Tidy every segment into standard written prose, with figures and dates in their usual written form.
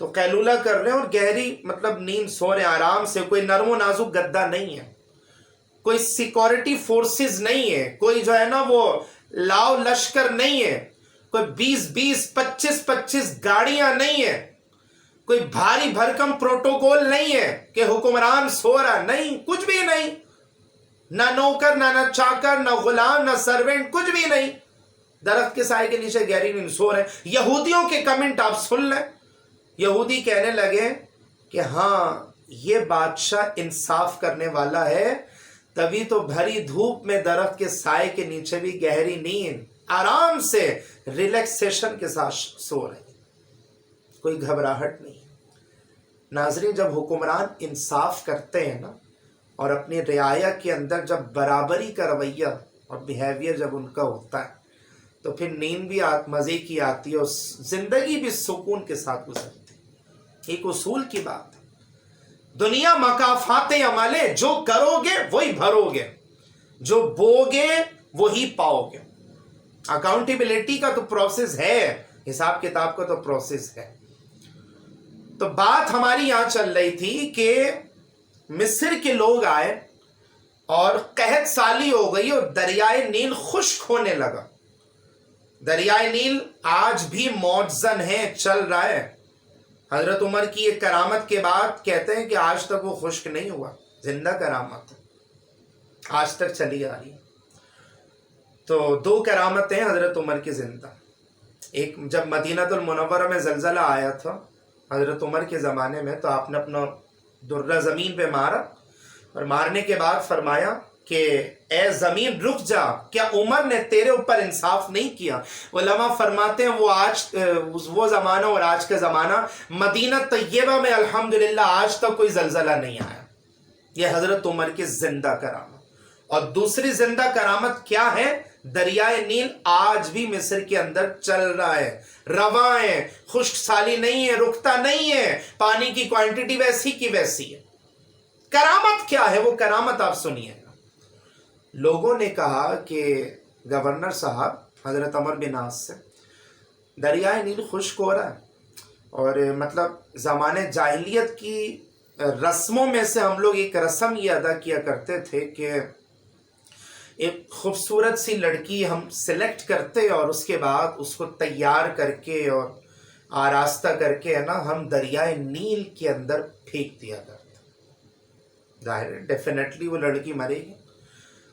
تو قیلولہ کر رہے ہیں اور گہری مطلب نیند سو رہے ہیں آرام سے، کوئی نرم و نازک گدا نہیں ہے، کوئی سیکورٹی فورسز نہیں ہے، کوئی جو ہے نا وہ لاؤ لشکر نہیں ہے، کوئی 20 25 گاڑیاں نہیں ہے، کوئی بھاری بھرکم پروٹوکول نہیں ہے کہ حکمران سو رہا، نہیں، کچھ بھی نہیں، نہ نوکر نہ چاکر نہ غلام نہ سرونٹ، کچھ بھی نہیں، درخت کے سائے کے نیچے گہری نیند سو رہے ہیں۔ یہودیوں کے کمنٹ آپ سن لیں، یہودی کہنے لگے کہ ہاں یہ بادشاہ انصاف کرنے والا ہے، تبھی تو بھری دھوپ میں درخت کے سائے کے نیچے بھی گہری نیند آرام سے ریلیکسیشن کے ساتھ سو رہے ہیں، کوئی گھبراہٹ نہیں۔ ناظرین، جب حکمران انصاف کرتے ہیں نا اور اپنی رعایا کے اندر جب برابری کا رویہ اور بیہیویئر جب ان کا ہوتا ہے تو پھر نیند بھی مزے کی آتی ہے اور زندگی بھی سکون کے ساتھ گزرتی ہے۔ ایک اصول کی بات ہے، دنیا مکافات عملے، جو کرو گے وہی بھرو گے، جو بوگے وہی پاؤ گے۔ اکاؤنٹیبلٹی کا تو پروسیس ہے، حساب کتاب کا تو پروسیس ہے۔ تو بات ہماری یہاں چل رہی تھی کہ مصر کے لوگ آئے اور قحط سالی ہو گئی اور دریائے نیل خشک ہونے لگا۔ دریائے نیل آج بھی معجزن ہے، چل رہا ہے۔ حضرت عمر کی ایک کرامت کے بعد کہتے ہیں کہ آج تک وہ خشک نہیں ہوا، زندہ کرامت آج تک چلی آ رہی ہے۔ تو 2 کرامتیں حضرت عمر کی زندہ۔ ایک جب مدینہ المنورہ میں زلزلہ آیا تھا حضرت عمر کے زمانے میں، تو آپ نے اپنا درہ زمین پہ مارا اور مارنے کے بعد فرمایا کہ اے زمین رک جا، کیا عمر نے تیرے اوپر انصاف نہیں کیا؟ علماء فرماتے ہیں وہ زمانہ اور آج کا زمانہ، مدینہ طیبہ میں الحمدللہ آج تک کوئی زلزلہ نہیں آیا۔ یہ حضرت عمر کی زندہ کرامت۔ اور دوسری زندہ کرامت کیا ہے؟ دریائے نیل آج بھی مصر کے اندر چل رہا ہے، رواں ہے، خشک سالی نہیں ہے، رکتا نہیں ہے، پانی کی کوانٹٹی ویسی کی ویسی ہے۔ کرامت کیا ہے؟ وہ کرامت آپ سنیے گا۔ لوگوں نے کہا کہ گورنر صاحب حضرت عمر بن عاص سے، دریائے نیل خشک ہو رہا ہے، اور مطلب زمانے جاہلیت کی رسموں میں سے ہم لوگ ایک رسم یہ ادا کیا کرتے تھے کہ ایک خوبصورت سی لڑکی ہم سلیکٹ کرتے اور اس کے بعد اس کو تیار کر کے اور آراستہ کر کے ہے نا ہم دریائے نیل کے اندر پھینک دیا کرتے۔ ظاہر ہے ڈیفینیٹلی وہ لڑکی مرے گی۔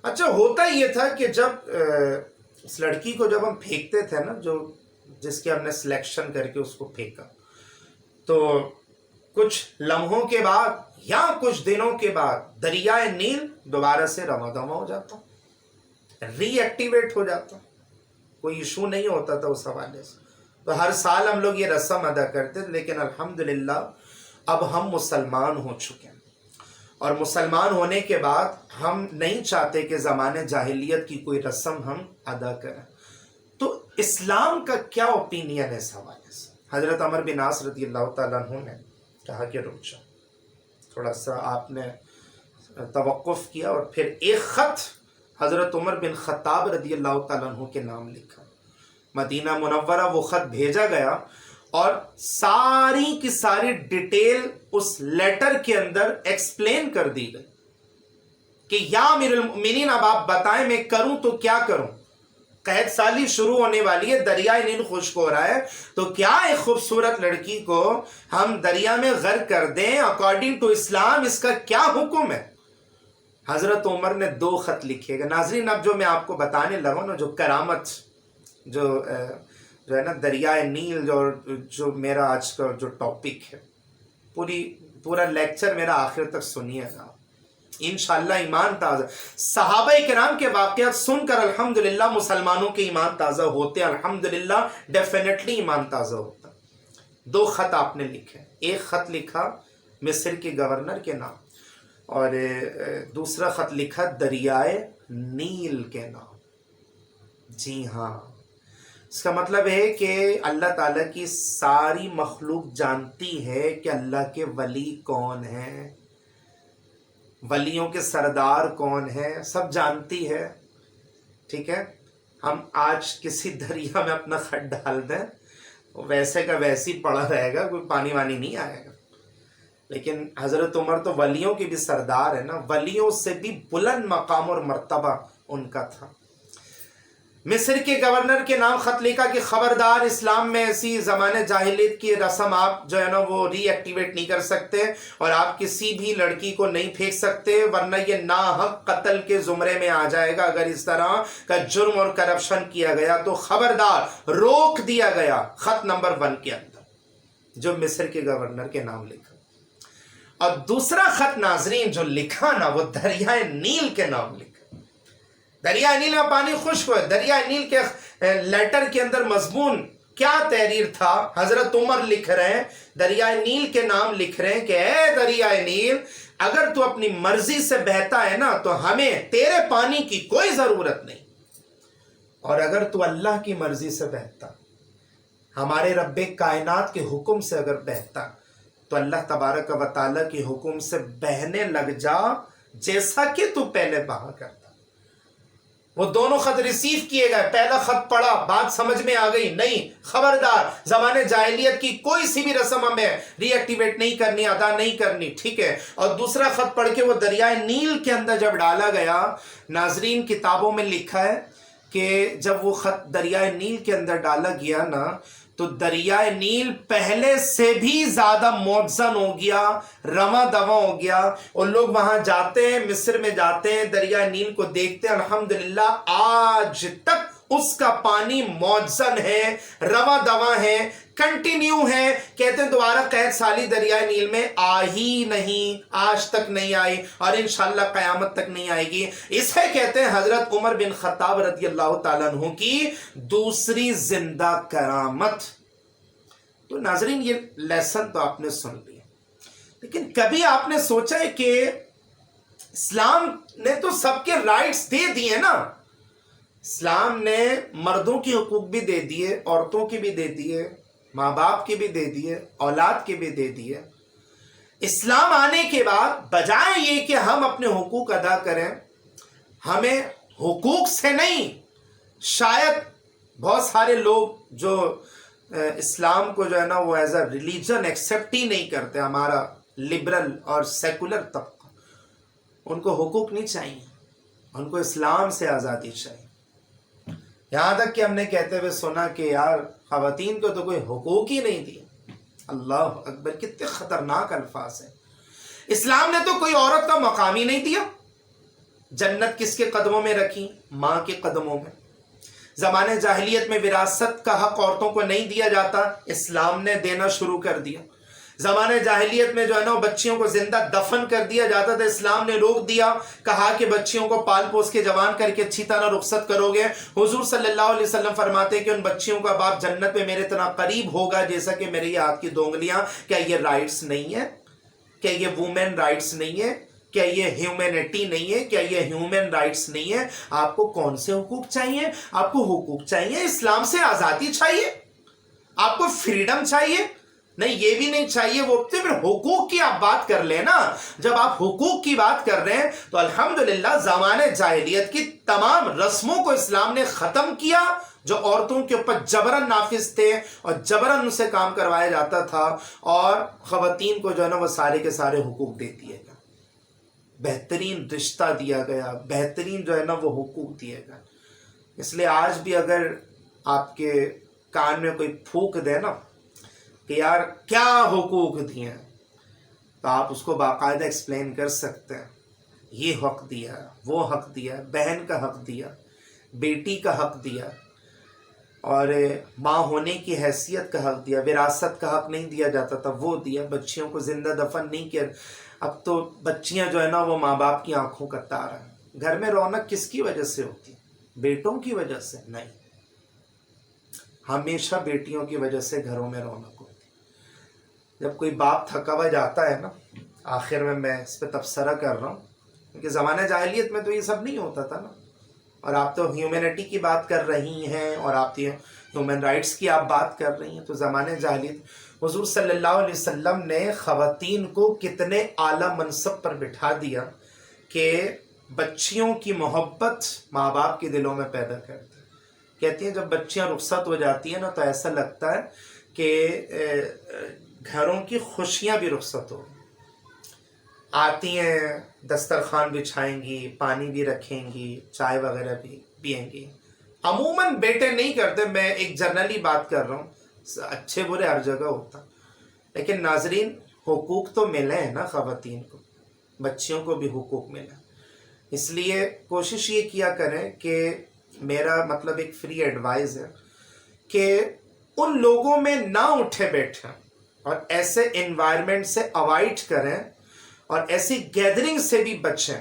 اچھا، ہوتا یہ تھا کہ جب اس لڑکی کو جب ہم پھینکتے تھے نا، جس کے ہم نے سلیکشن کر کے اس کو پھینکا، تو کچھ لمحوں کے بعد یا کچھ دنوں کے بعد دریائے نیل دوبارہ سے رواں دواں ہو جاتا، ری ایکٹیویٹ ہو جاتا، کوئی ایشو نہیں ہوتا تھا اس حوالے سے۔ تو ہر سال ہم لوگ یہ رسم ادا کرتے تھے، لیکن الحمدللہ اب ہم مسلمان ہو چکے ہیں، اور مسلمان ہونے کے بعد ہم نہیں چاہتے کہ زمانے جاہلیت کی کوئی رسم ہم ادا کریں۔ تو اسلام کا کیا اوپینین ہے اس حوالے سے؟ حضرت عمر بن عاص رضی اللہ تعالیٰ عنہ نے کہا کہ رک جاؤ تھوڑا سا، آپ نے توقف کیا اور پھر ایک خط حضرت عمر بن خطاب رضی اللہ تعالیٰ عنہ کے نام لکھا۔ مدینہ منورہ وہ خط بھیجا گیا اور ساری کی ساری ڈیٹیل اس لیٹر کے اندر ایکسپلین کر دی گئی کہ یا امیر المؤمنین، اب آپ بتائیں میں کروں تو کیا کروں؟ قحط سالی شروع ہونے والی ہے، دریائے نیل خشک ہو رہا ہے، تو کیا ایک خوبصورت لڑکی کو ہم دریا میں غرق کر دیں؟ اکارڈنگ ٹو اسلام اس کا کیا حکم ہے؟ حضرت عمر نے 2 خط لکھے گا۔ ناظرین، اب جو میں آپ کو بتانے لگا نا، جو کرامت جو ہے نا دریائے نیل، جو میرا آج کا جو ٹاپک ہے، پورا لیکچر میرا آخر تک سنیے گا، انشاءاللہ ایمان تازہ۔ صحابہ کرام کے واقعات سن کر الحمدللہ مسلمانوں کے ایمان تازہ ہوتے، الحمدللہ ڈیفینیٹلی ایمان تازہ ہوتا۔ 2 خط آپ نے لکھے، ایک خط لکھا مصر کے گورنر کے نام اور دوسرا خط لکھا دریائے نیل کے نام۔ جی ہاں، اس کا مطلب ہے کہ اللہ تعالیٰ کی ساری مخلوق جانتی ہے کہ اللہ کے ولی کون ہیں، ولیوں کے سردار کون ہیں، سب جانتی ہے۔ ٹھیک ہے، ہم آج کسی دریا میں اپنا خط ڈال دیں وہ ویسے کا ویسے ہی پڑا رہے گا، کوئی پانی وانی نہیں آئے گا۔ لیکن حضرت عمر تو ولیوں کے بھی سردار ہے نا، ولیوں سے بھی بلند مقام اور مرتبہ ان کا تھا۔ مصر کے گورنر کے نام خط لکھا کہ خبردار، اسلام میں ایسی زمانے جاہلیت کی رسم آپ جو ہے نا وہ ری ایکٹیویٹ نہیں کر سکتے، اور آپ کسی بھی لڑکی کو نہیں پھینک سکتے، ورنہ یہ ناحق قتل کے زمرے میں آ جائے گا۔ اگر اس طرح کا جرم اور کرپشن کیا گیا تو خبردار، روک دیا گیا۔ خط نمبر 1 کے اندر جو مصر کے گورنر کے نام لکھا، اور دوسرا خط ناظرین جو لکھا نا وہ دریائے نیل کے نام لکھا۔ دریائے نیل میں پانی خشک ہوئے، دریائے نیل کے لیٹر کے اندر مضمون کیا تحریر تھا؟ حضرت عمر لکھ رہے ہیں، دریائے نیل کے نام لکھ رہے ہیں کہ اے دریائے نیل، اگر تو اپنی مرضی سے بہتا ہے نا تو ہمیں تیرے پانی کی کوئی ضرورت نہیں، اور اگر تو اللہ کی مرضی سے بہتا، ہمارے رب کائنات کے حکم سے اگر بہتا، تو اللہ تبارک و تعالیٰ کے حکم سے بہنے لگ جا جیسا کہ تو پہلے بہا کرتا۔ وہ دونوں خط ریسیو کیے گئے، پہلا خط پڑھا، بات سمجھ میں آ گئی، نہیں خبردار، زمانے جاہلیت کی کوئی سی بھی رسم ہمیں ری ایکٹیویٹ نہیں کرنی، ادا نہیں کرنی، ٹھیک ہے۔ اور دوسرا خط پڑھ کے وہ دریائے نیل کے اندر جب ڈالا گیا، ناظرین کتابوں میں لکھا ہے کہ جب وہ خط دریائے نیل کے اندر ڈالا گیا نا تو دریائے نیل پہلے سے بھی زیادہ موزن ہو گیا، رواں دواں ہو گیا، اور لوگ وہاں جاتے ہیں، مصر میں جاتے ہیں، دریائے نیل کو دیکھتے ہیں، الحمدللہ آج تک اس کا پانی موزن ہے، رواں دواں ہے، کنٹینیو ہے۔ کہتے ہیں دوبارہ قحط سالی دریائے نیل میں آ ہی نہیں، آج تک نہیں آئی، اور انشاءاللہ قیامت تک نہیں آئے گی۔ اسے کہتے ہیں حضرت عمر بن خطاب رضی اللہ تعالیٰ عنہ کی دوسری زندہ کرامت۔ تو ناظرین یہ لیسن تو آپ نے سن لیا، لیکن کبھی آپ نے سوچا ہے کہ اسلام نے تو سب کے رائٹس دے دیے نا، اسلام نے مردوں کے حقوق بھی دے دیے، عورتوں کے بھی دے دیے، ماں باپ کے بھی دے دیے، اولاد کے بھی دے دیے۔ اسلام آنے کے بعد بجائے یہ کہ ہم اپنے حقوق ادا کریں، ہمیں حقوق سے نہیں، شاید بہت سارے لوگ جو اسلام کو جو ہے نا وہ ایز اے ریلیجن ایکسیپٹ ہی نہیں کرتے، ہمارا لبرل اور سیکولر طبقہ، ان کو حقوق نہیں چاہیے، ان کو اسلام سے آزادی چاہیے۔ یہاں تک کہ ہم نے کہتے ہوئے سنا کہ یار خواتین کو تو کوئی حقوق ہی نہیں دیے۔ اللہ اکبر، کتنے خطرناک الفاظ ہیں۔ اسلام نے تو کوئی عورت کا مقام ہی نہیں دیا۔ جنت کس کے قدموں میں رکھی؟ ماں کے قدموں میں۔ زمانے جاہلیت میں وراثت کا حق عورتوں کو نہیں دیا جاتا، اسلام نے دینا شروع کر دیا۔ زمانے جاہلیت میں جو ہے نا بچیوں کو زندہ دفن کر دیا جاتا تھا، اسلام نے روک دیا، کہا کہ بچیوں کو پال پوس کے جوان کر کے اچھی طرح رخصت کرو گے۔ حضور صلی اللہ علیہ وسلم فرماتے کہ ان بچیوں کا باپ جنت میں میرے اتنا قریب ہوگا جیسا کہ میرے یہ ہاتھ کی دونگلیاں۔ کیا یہ رائٹس نہیں ہے؟ کیا یہ وومن رائٹس نہیں ہے؟ کیا یہ ہیومینٹی نہیں ہے؟ کیا یہ ہیومن رائٹس نہیں ہے؟ آپ کو کون سے حقوق چاہیے؟ آپ کو حقوق چاہیے، اسلام سے آزادی چاہیے، آپ کو فریڈم چاہیے؟ نہیں، یہ بھی نہیں چاہیے۔ وہ پھر حقوق کی آپ بات کر لیں نا۔ جب آپ حقوق کی بات کر رہے ہیں تو الحمدللہ زمانے جاہلیت کی تمام رسموں کو اسلام نے ختم کیا، جو عورتوں کے اوپر جبرن نافذ تھے اور جبرن ان سے کام کروایا جاتا تھا، اور خواتین کو جو ہے نا وہ سارے کے سارے حقوق دے دیے گئے، بہترین رشتہ دیا گیا، بہترین جو ہے نا وہ حقوق دیے گئے۔ اس لیے آج بھی اگر آپ کے کان میں کوئی پھونک دے نا کہ یار کیا حقوق دیے ہیں، تو آپ اس کو باقاعدہ ایکسپلین کر سکتے ہیں۔ یہ حق دیا، وہ حق دیا، بہن کا حق دیا، بیٹی کا حق دیا، اور ماں ہونے کی حیثیت کا حق دیا، وراثت کا حق نہیں دیا جاتا تھا وہ دیا، بچیوں کو زندہ دفن نہیں کیا۔ اب تو بچیاں جو ہے نا وہ ماں باپ کی آنکھوں کا تارا ہے۔ گھر میں رونق کس کی وجہ سے ہوتی ہے؟ بیٹوں کی وجہ سے نہیں، ہمیشہ بیٹیوں کی وجہ سے گھروں میں رونق ہوتی ہے۔ جب کوئی باپ تھکا ہوا جاتا ہے نا، آخر میں اس پہ تبصرہ کر رہا ہوں کیونکہ زمانہ جاہلیت میں تو یہ سب نہیں ہوتا تھا نا، اور آپ تو ہیومینٹی کی بات کر رہی ہیں اور آپ ہیومن رائٹس کی آپ بات کر رہی ہیں۔ تو زمانے جاہلیت حضور صلی اللہ علیہ وسلم نے خواتین کو کتنے اعلیٰ منصب پر بٹھا دیا کہ بچیوں کی محبت ماں باپ کے دلوں میں پیدا کرتا ہے۔ کہتی ہیں جب بچیاں رخصت ہو جاتی ہیں نا تو ایسا لگتا ہے کہ گھروں کی خوشیاں بھی رخصت ہو، آتی ہیں دسترخوان بچھائیں گی، پانی بھی رکھیں گی، چائے وغیرہ بھی پئیں گی۔ عموماً بیٹے نہیں کرتے، میں ایک جنرلی بات کر رہا ہوں، اچھے برے ہر جگہ ہوتا، لیکن ناظرین حقوق تو ملے ہیں نا خواتین کو، بچیوں کو بھی حقوق ملے۔ اس لیے کوشش یہ کیا کریں کہ میرا مطلب ایک فری ایڈوائز ہے کہ ان لوگوں میں نہ اٹھے بیٹھیں اور ایسے انوائرمنٹ سے اوائڈ کریں اور ایسی گیدرنگ سے بھی بچیں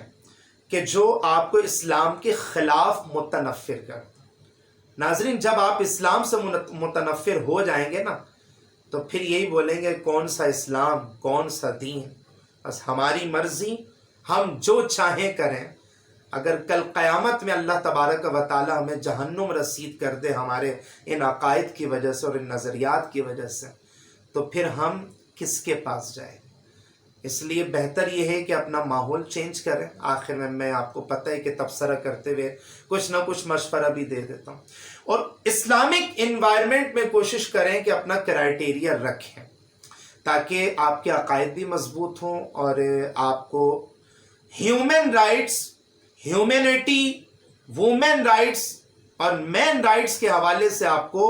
کہ جو آپ کو اسلام کے خلاف متنفر کرتے۔ ناظرین جب آپ اسلام سے متنفر ہو جائیں گے نا تو پھر یہی بولیں گے کون سا اسلام، کون سا دین، بس ہماری مرضی، ہم جو چاہیں کریں۔ اگر کل قیامت میں اللہ تبارک و تعالی ہمیں جہنم رسید کر دے ہمارے ان عقائد کی وجہ سے اور ان نظریات کی وجہ سے، تو پھر ہم کس کے پاس جائیں؟ اس لیے بہتر یہ ہے کہ اپنا ماحول چینج کریں۔ آخر میں آپ کو پتہ ہے کہ تبصرہ کرتے ہوئے کچھ نہ کچھ مشورہ بھی دے دیتا ہوں، اور اسلامک انوائرمنٹ میں کوشش کریں کہ اپنا کرائٹیریا رکھیں تاکہ آپ کے عقائد بھی مضبوط ہوں اور آپ کو human rights, humanity, women rights اور مین رائٹس کے حوالے سے آپ کو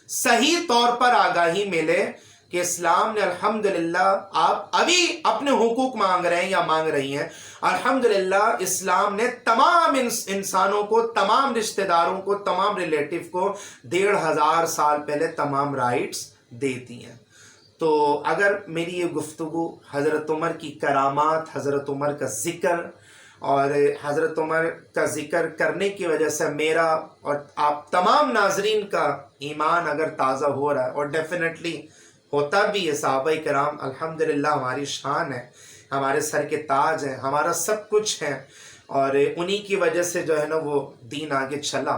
صحیح طور پر آگاہی ملے کہ اسلام نے الحمدللہ، آپ ابھی اپنے حقوق مانگ رہے ہیں یا مانگ رہی ہیں، الحمدللہ اسلام نے تمام انسانوں کو، تمام رشتہ داروں کو، تمام ریلیٹیو کو 1500 سال پہلے تمام رائٹس دے دی ہیں۔ تو اگر میری یہ گفتگو حضرت عمر کی کرامات، حضرت عمر کا ذکر اور حضرت عمر کا ذکر کرنے کی وجہ سے میرا اور آپ تمام ناظرین کا ایمان اگر تازہ ہو رہا ہے، اور ڈیفینیٹلی ہوتا بھی ہے، صحابہ کرام الحمدللہ ہماری شان ہے، ہمارے سر کے تاج ہیں، ہمارا سب کچھ ہے، اور انہی کی وجہ سے جو ہے نا وہ دین آگے چلا۔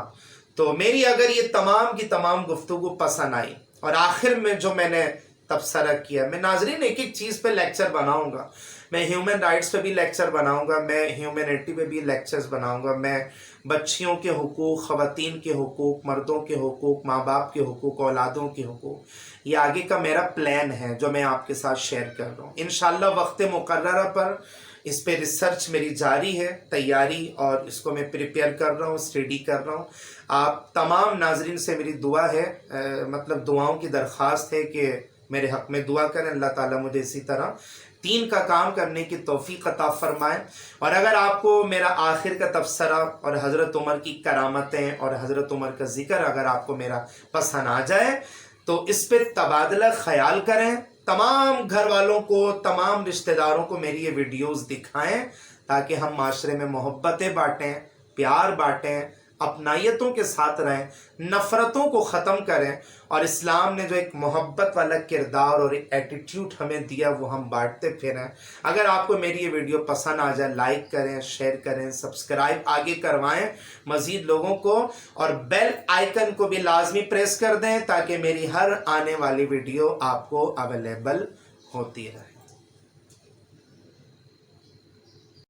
تو میری اگر یہ تمام کی تمام گفتگو پسند آئی، اور آخر میں جو میں نے تبصرہ کیا، میں ناظرین ایک ایک چیز پہ لیکچر بناؤں گا، میں ہیومن رائٹس پہ بھی لیکچر بناؤں گا، میں ہیومینٹی پہ بھی لیکچرز بناؤں گا، میں بچیوں کے حقوق، خواتین کے حقوق، مردوں کے حقوق، ماں باپ کے حقوق، اولادوں کے حقوق، یہ آگے کا میرا پلان ہے جو میں آپ کے ساتھ شیئر کر رہا ہوں۔ انشاءاللہ وقت مقررہ پر اس پہ ریسرچ میری جاری ہے، تیاری، اور اس کو میں پریپیئر کر رہا ہوں، اسٹڈی کر رہا ہوں۔ آپ تمام ناظرین سے میری دعا ہے، مطلب دعاؤں کی درخواست ہے کہ میرے حق میں دعا کریں، اللہ تعالیٰ مجھے اسی طرح دین کا کام کرنے کی توفیق عطا فرمائے۔ اور اگر آپ کو میرا آخر کا تبصرہ اور حضرت عمر کی کرامتیں اور حضرت عمر کا ذکر اگر آپ کو میرا پسند آ جائے تو اس پہ تبادلہ خیال کریں، تمام گھر والوں کو، تمام رشتہ داروں کو میری یہ ویڈیوز دکھائیں تاکہ ہم معاشرے میں محبتیں بانٹیں، پیار بانٹیں، اپنائیتوں کے ساتھ رہیں، نفرتوں کو ختم کریں، اور اسلام نے جو ایک محبت والا کردار اور ایٹیٹیوڈ ہمیں دیا وہ ہم بانٹتے پھریں۔ اگر آپ کو میری یہ ویڈیو پسند آ جائے لائک کریں، شیئر کریں، سبسکرائب آگے کروائیں مزید لوگوں کو، اور بیل آئیکن کو بھی لازمی پریس کر دیں تاکہ میری ہر آنے والی ویڈیو آپ کو اویلیبل ہوتی رہے۔